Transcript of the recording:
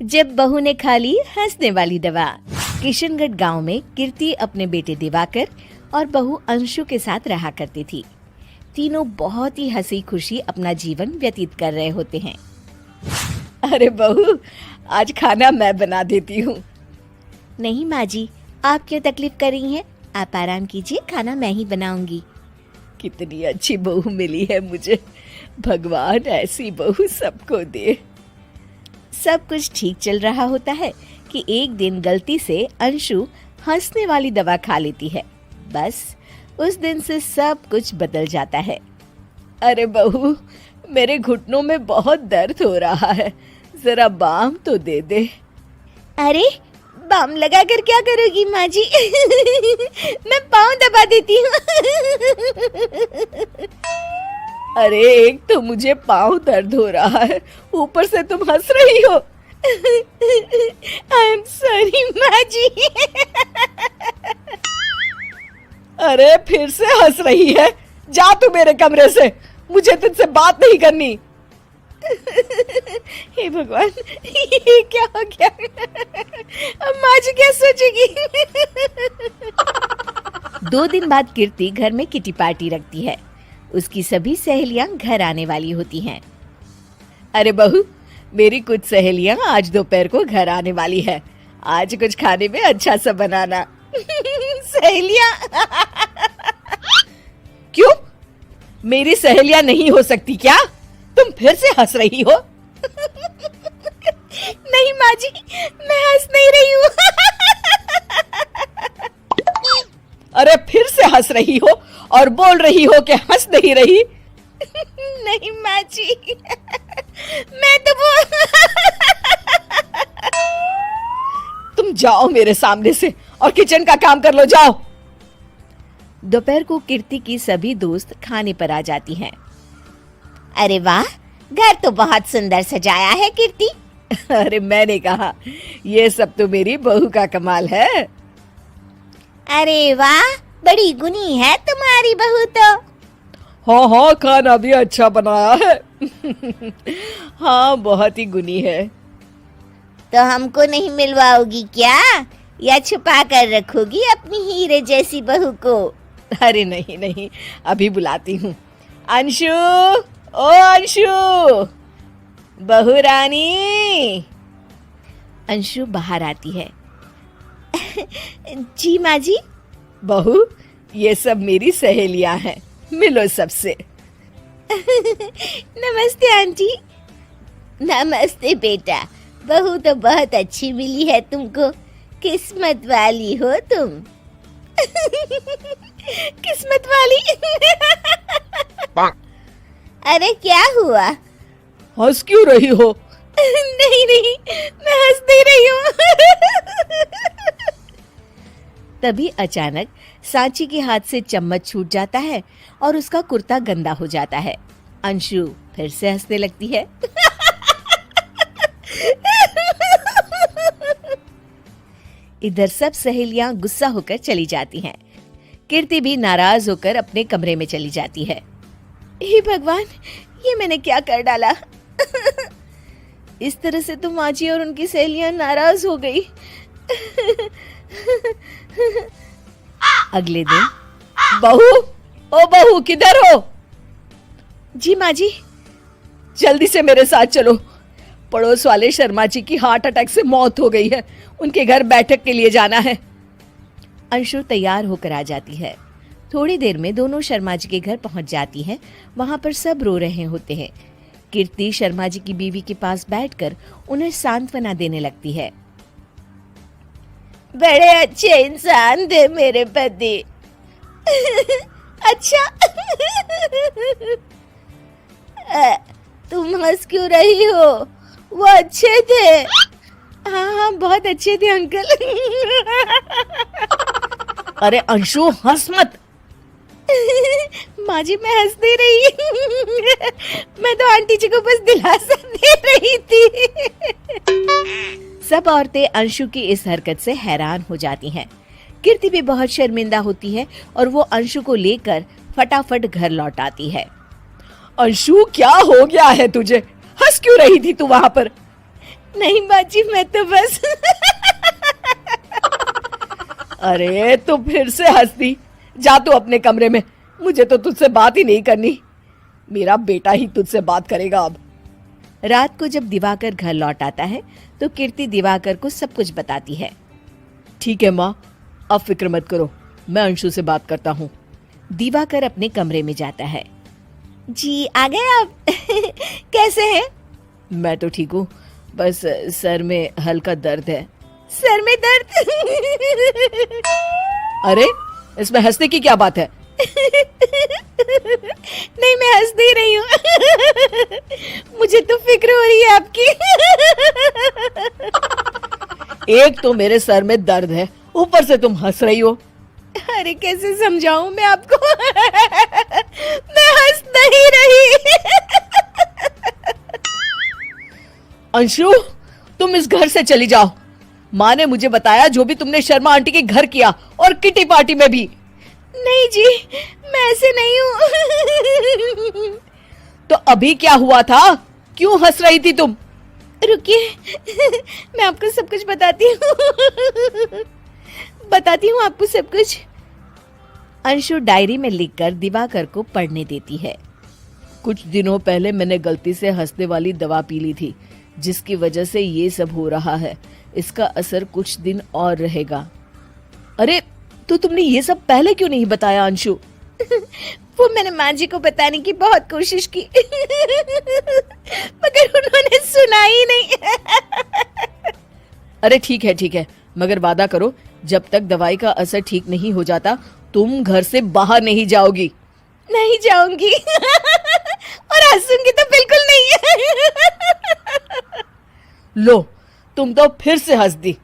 जब बहू ने खा ली हंसने वाली दवा। किशनगढ़ गांव में कीर्ति अपने बेटे दिवाकर और बहू अंशु के साथ रहा करती थी। तीनों बहुत ही हंसी खुशी अपना जीवन व्यतीत कर रहे होते हैं। अरे बहू, आज खाना मैं बना देती हूँ। नहीं माँ जी, आप क्यों तकलीफ कर रही हैं? आप आराम कीजिए, खाना मैं ही बनाऊंगी। कितनी अच्छी बहू मिली है मुझे। भगवान ऐसी बहू सबको दे। सब कुछ ठीक चल रहा होता है कि एक दिन गलती से अंशु हंसने वाली दवा खा लेती है। बस उस दिन से सब कुछ बदल जाता है। अरे बहू, मेरे घुटनों में बहुत दर्द हो रहा है, जरा बाम तो दे दे। अरे बाम लगा कर क्या करोगी माँ जी? मैं पाँव दबा देती हूँ। अरे एक तो मुझे पाँव दर्द हो रहा है, ऊपर से तुम हंस रही हो। आई एम सॉरी माँ जी। अरे फिर से हंस रही है, जा तू मेरे कमरे से, मुझे तुझसे बात नहीं करनी। हे भगवान, ये क्या हो गया? अब माँ जी क्या सोचेगी? 2 दिन बाद कीर्ति घर में किटी पार्टी रखती है। उसकी सभी सहेलियां घर आने वाली होती हैं। अरे बहू, मेरी कुछ सहेलियां आज दोपहर को घर आने वाली है। आज कुछ खाने में अच्छा सा बनाना। सहेलियां? क्यों? मेरी सहेलियां नहीं हो सकती क्या? तुम फिर से हंस रही हो? नहीं माँ जी, मैं हंस नहीं रही हूँ। अरे फिर से हंस रही हो और बोल रही हो कि हंस नहीं रही। नहीं माँ जी, मैं तो तुम जाओ मेरे सामने से और किचन का काम कर लो, जाओ। दोपहर को कीर्ति की सभी दोस्त खाने पर आ जाती हैं। अरे वाह, घर तो बहुत सुंदर सजाया है कीर्ति। अरे मैंने कहा, ये सब तो मेरी बहू का कमाल है। अरे वाह, बड़ी गुनी है तुम्हारी बहू तो। हाँ हाँ, खाना भी अच्छा बनाया है। हाँ, बहुत ही गुनी है। तो हमको नहीं मिलवाओगी क्या, या छुपा कर रखोगी अपनी हीरे जैसी बहू को? अरे नहीं नहीं, अभी बुलाती हूँ। अंशु, ओ अंशु, बहू रानी। अंशु बाहर आती है। जी माँ जी। बहू, ये सब मेरी सहेलियां हैं, मिलो सबसे। नमस्ते आंटी। नमस्ते बेटा, बहू तो बहुत अच्छी मिली है तुमको, किस्मत वाली हो तुम। किस्मत वाली? अरे क्या हुआ? हंस क्यों रही हो? नहीं नहीं, मैं हंस नहीं रही हूँ। तभी अचानक सांची के हाथ से चम्मच छूट जाता है और उसका कुर्ता गंदा हो जाता है। अंशु फिर से हंसने लगती है। इधर सब सहेलियां गुस्सा होकर चली जाती हैं। कीर्ति भी नाराज होकर अपने कमरे में चली जाती है। हे भगवान, ये मैंने क्या कर डाला? इस तरह से तो माँ जी और उनकी सहेलियां नाराज हो गई। अगले दिन, बहू, ओ बहू, किधर हो? जी माँ जी। जल्दी से मेरे साथ चलो। पड़ोस वाले शर्मा जी की हार्ट अटैक से मौत हो गई है, उनके घर बैठक के लिए जाना है। अंशु तैयार होकर आ जाती है। थोड़ी देर में दोनों शर्मा जी के घर पहुंच जाती हैं। वहां पर सब रो रहे होते हैं। कीर्ति शर्मा जी की बीवी के पास बैठकर उन्हें सांत्वना देने लगती है। बड़े अच्छे इंसान थे मेरे पति। अच्छा, तुम हंस क्यों रही हो? वो अच्छे थे। हाँ हाँ, बहुत अच्छे थे अंकल। अरे अंशु, हंस मत। माँ जी, मैं हंस नहीं रही। मैं तो आंटी जी को बस दिलासा दे रही थी। सब औरतें अंशु की इस हरकत से हैरान हो जाती हैं। कीर्ति भी बहुत शर्मिंदा होती है और वो अंशु को लेकर फटाफट घर लौट आती है। अंशु, क्या हो गया है तुझे? हंस क्यों रही थी तू वहां पर? नहीं बाजी, मैं तो बस अरे तू फिर से हंस दी। जा तू अपने कमरे में, मुझे तो तुझसे बात ही नहीं करनी। मेरा बेटा ही तुझसे बात करेगा अब। रात को जब दिवाकर घर लौट आता है तो कीर्ति दिवाकर को सब कुछ बताती है। ठीक है माँ, अब फिक्र मत करो, मैं अंशु से बात करता हूँ। दिवाकर अपने कमरे में जाता है। जी आ गए आप कैसे हैं? मैं तो ठीक हूँ, बस सर में हल्का दर्द है। सर में दर्द अरे इसमें हंसने की क्या बात है? नहीं, मैं हंस नहीं रही हूँ मुझे तो फिक्र हो रही है आपकी एक तो मेरे सर में दर्द है, ऊपर से तुम हंस रही हो। अरे कैसे समझाऊं मैं आपको मैं हंस नहीं रही अंशु, तुम इस घर से चली जाओ। माँ ने मुझे बताया जो भी तुमने शर्मा आंटी के घर किया और किटी पार्टी में भी। नहीं जी, मैं ऐसे नहीं हूँ तो अभी क्या हुआ था? क्यों हंस रही थी तुम? रुकिए मैं आपको सब कुछ बताती हूँ आपको सब कुछ। अंशु डायरी में लिखकर दिवाकर को पढ़ने देती है। कुछ दिनों पहले मैंने गलती से हंसने वाली दवा पी ली थी, जिसकी वजह से ये सब हो रहा है। इसका असर कुछ दिन और रहेगा। अरे तो तुमने ये सब पहले क्यों नहीं बताया अंशु? वो मैंने माँ जी को बताने की बहुत कोशिश की मगर उन्होंने सुना ही नहीं अरे ठीक है, मगर वादा करो जब तक दवाई का असर ठीक नहीं हो जाता तुम घर से बाहर नहीं जाओगी। नहीं जाऊंगी और हंसूंगी तो बिल्कुल नहीं लो, तुम तो फिर से हंस दी